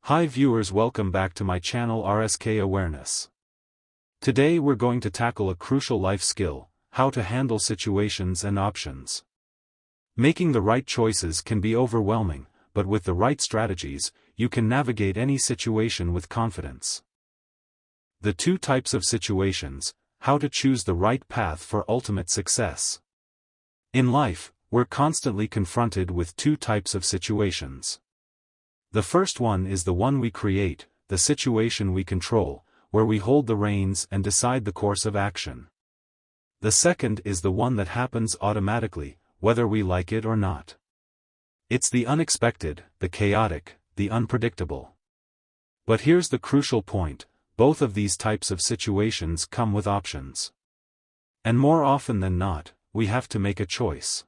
Hi viewers, welcome back to my channel RSK Awareness. Today we're going to tackle a crucial life skill: how to handle situations and options. Making the right choices can be overwhelming, but with the right strategies, you can navigate any situation with confidence. The two types of situations: how to choose the right path for ultimate success. In life, we're constantly confronted with two types of situations. The first one is the one we create, the situation we control, where we hold the reins and decide the course of action. The second is the one that happens automatically, whether we like it or not. It's the unexpected, the chaotic, the unpredictable. But here's the crucial point: both of these types of situations come with options. And more often than not, we have to make a choice.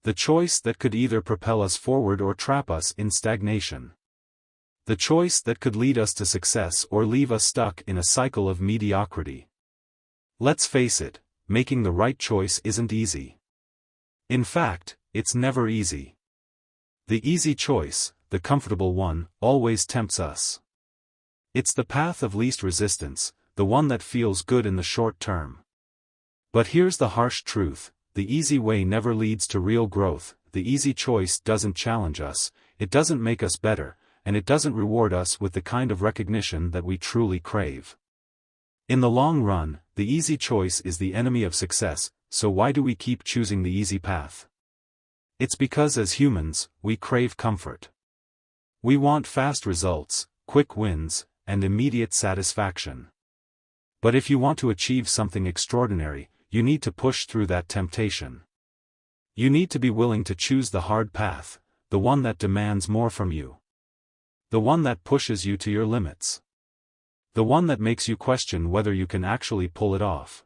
The choice that could either propel us forward or trap us in stagnation. The choice that could lead us to success or leave us stuck in a cycle of mediocrity. Let's face it, making the right choice isn't easy. In fact, it's never easy. The easy choice, the comfortable one, always tempts us. It's the path of least resistance, the one that feels good in the short term. But here's the harsh truth: the easy way never leads to real growth. The easy choice doesn't challenge us, it doesn't make us better, and it doesn't reward us with the kind of recognition that we truly crave. In the long run, the easy choice is the enemy of success. So why do we keep choosing the easy path? It's because as humans, we crave comfort. We want fast results, quick wins, and immediate satisfaction. But if you want to achieve something extraordinary, you need to push through that temptation. You need to be willing to choose the hard path, the one that demands more from you. The one that pushes you to your limits. The one that makes you question whether you can actually pull it off.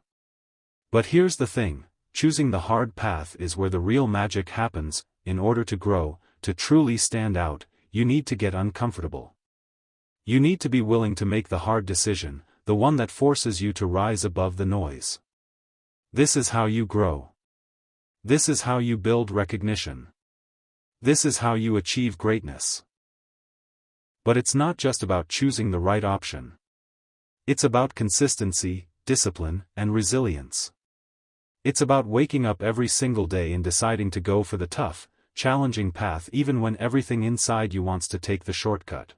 But here's the thing: choosing the hard path is where the real magic happens. In order to grow, to truly stand out, you need to get uncomfortable. You need to be willing to make the hard decision, the one that forces you to rise above the noise. This is how you grow. This is how you build recognition. This is how you achieve greatness. But it's not just about choosing the right option. It's about consistency, discipline, and resilience. It's about waking up every single day and deciding to go for the tough, challenging path even when everything inside you wants to take the shortcut.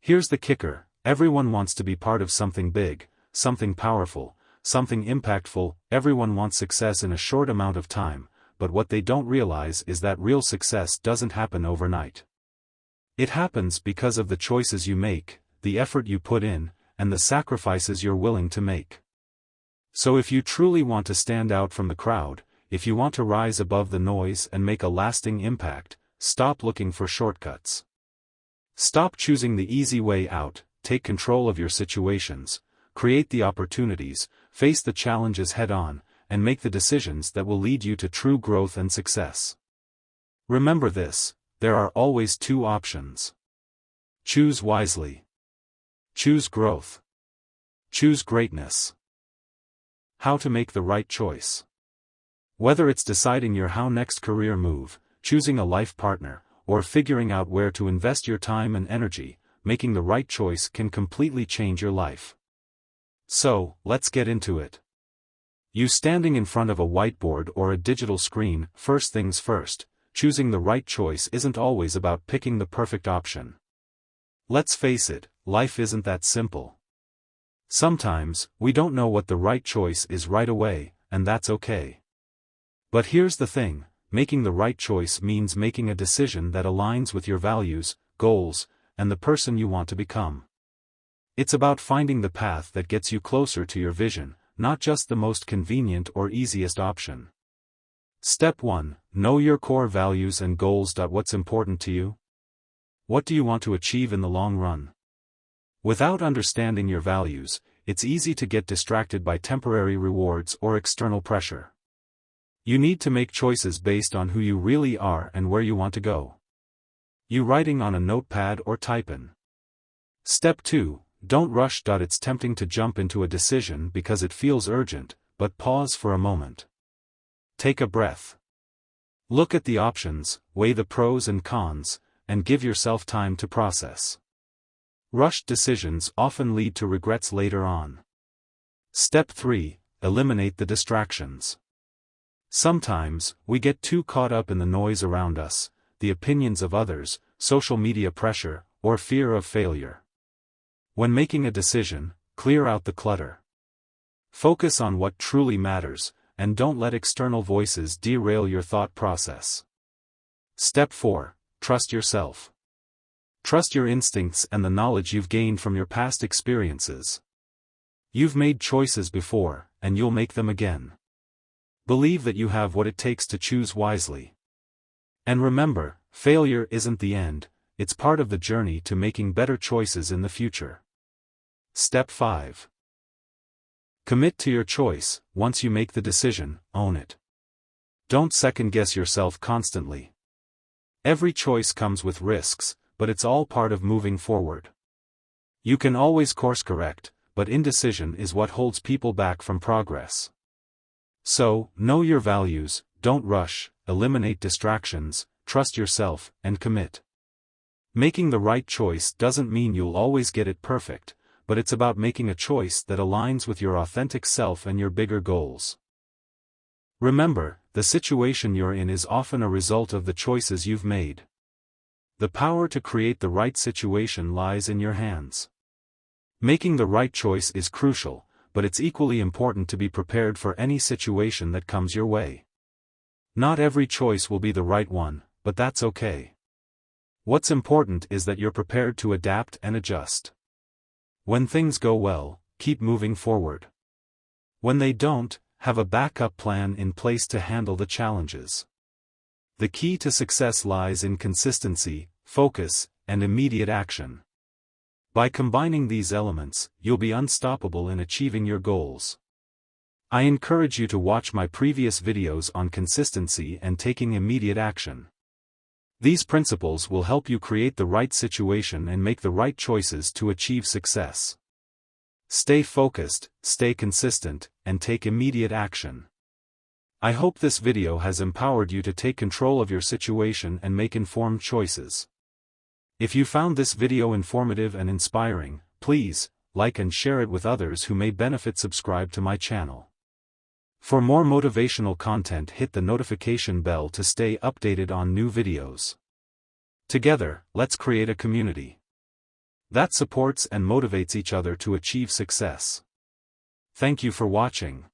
Here's the kicker: everyone wants to be part of something big, something powerful, something impactful. Everyone wants success in a short amount of time, but what they don't realize is that real success doesn't happen overnight. It happens because of the choices you make, the effort you put in, and the sacrifices you're willing to make. So if you truly want to stand out from the crowd, if you want to rise above the noise and make a lasting impact, stop looking for shortcuts. Stop choosing the easy way out, take control of your situations, create the opportunities, face the challenges head-on, and make the decisions that will lead you to true growth and success. Remember this: there are always two options. Choose wisely. Choose growth. Choose greatness. How to make the right choice. Whether it's deciding your next career move, choosing a life partner, or figuring out where to invest your time and energy, making the right choice can completely change your life. So, let's get into it. You standing in front of a whiteboard or a digital screen, first things first, choosing the right choice isn't always about picking the perfect option. Let's face it, life isn't that simple. Sometimes, we don't know what the right choice is right away, and that's okay. But here's the thing: making the right choice means making a decision that aligns with your values, goals, and the person you want to become. It's about finding the path that gets you closer to your vision, not just the most convenient or easiest option. Step 1: know your core values and goals. What's important to you? What do you want to achieve in the long run? Without understanding your values, it's easy to get distracted by temporary rewards or external pressure. You need to make choices based on who you really are and where you want to go. You writing on a notepad or typing? Step 2: don't rush. It's tempting to jump into a decision because it feels urgent, but pause for a moment. Take a breath. Look at the options, weigh the pros and cons, and give yourself time to process. Rushed decisions often lead to regrets later on. Step 3. Eliminate the distractions. Sometimes, we get too caught up in the noise around us, the opinions of others, social media pressure, or fear of failure. When making a decision, clear out the clutter. Focus on what truly matters, and don't let external voices derail your thought process. Step 4. Trust yourself. Trust your instincts and the knowledge you've gained from your past experiences. You've made choices before, and you'll make them again. Believe that you have what it takes to choose wisely. And remember, failure isn't the end, it's part of the journey to making better choices in the future. Step 5. Commit to your choice. Once you make the decision, own it. Don't second-guess yourself constantly. Every choice comes with risks, but it's all part of moving forward. You can always course-correct, but indecision is what holds people back from progress. So, know your values, don't rush, eliminate distractions, trust yourself, and commit. Making the right choice doesn't mean you'll always get it perfect, but it's about making a choice that aligns with your authentic self and your bigger goals. Remember, the situation you're in is often a result of the choices you've made. The power to create the right situation lies in your hands. Making the right choice is crucial, but it's equally important to be prepared for any situation that comes your way. Not every choice will be the right one, but that's okay. What's important is that you're prepared to adapt and adjust. When things go well, keep moving forward. When they don't, have a backup plan in place to handle the challenges. The key to success lies in consistency, focus, and immediate action. By combining these elements, you'll be unstoppable in achieving your goals. I encourage you to watch my previous videos on consistency and taking immediate action. These principles will help you create the right situation and make the right choices to achieve success. Stay focused, stay consistent, and take immediate action. I hope this video has empowered you to take control of your situation and make informed choices. If you found this video informative and inspiring, please, like and share it with others who may benefit. Subscribe to my channel. For more motivational content, hit the notification bell to stay updated on new videos. Together, let's create a community that supports and motivates each other to achieve success. Thank you for watching.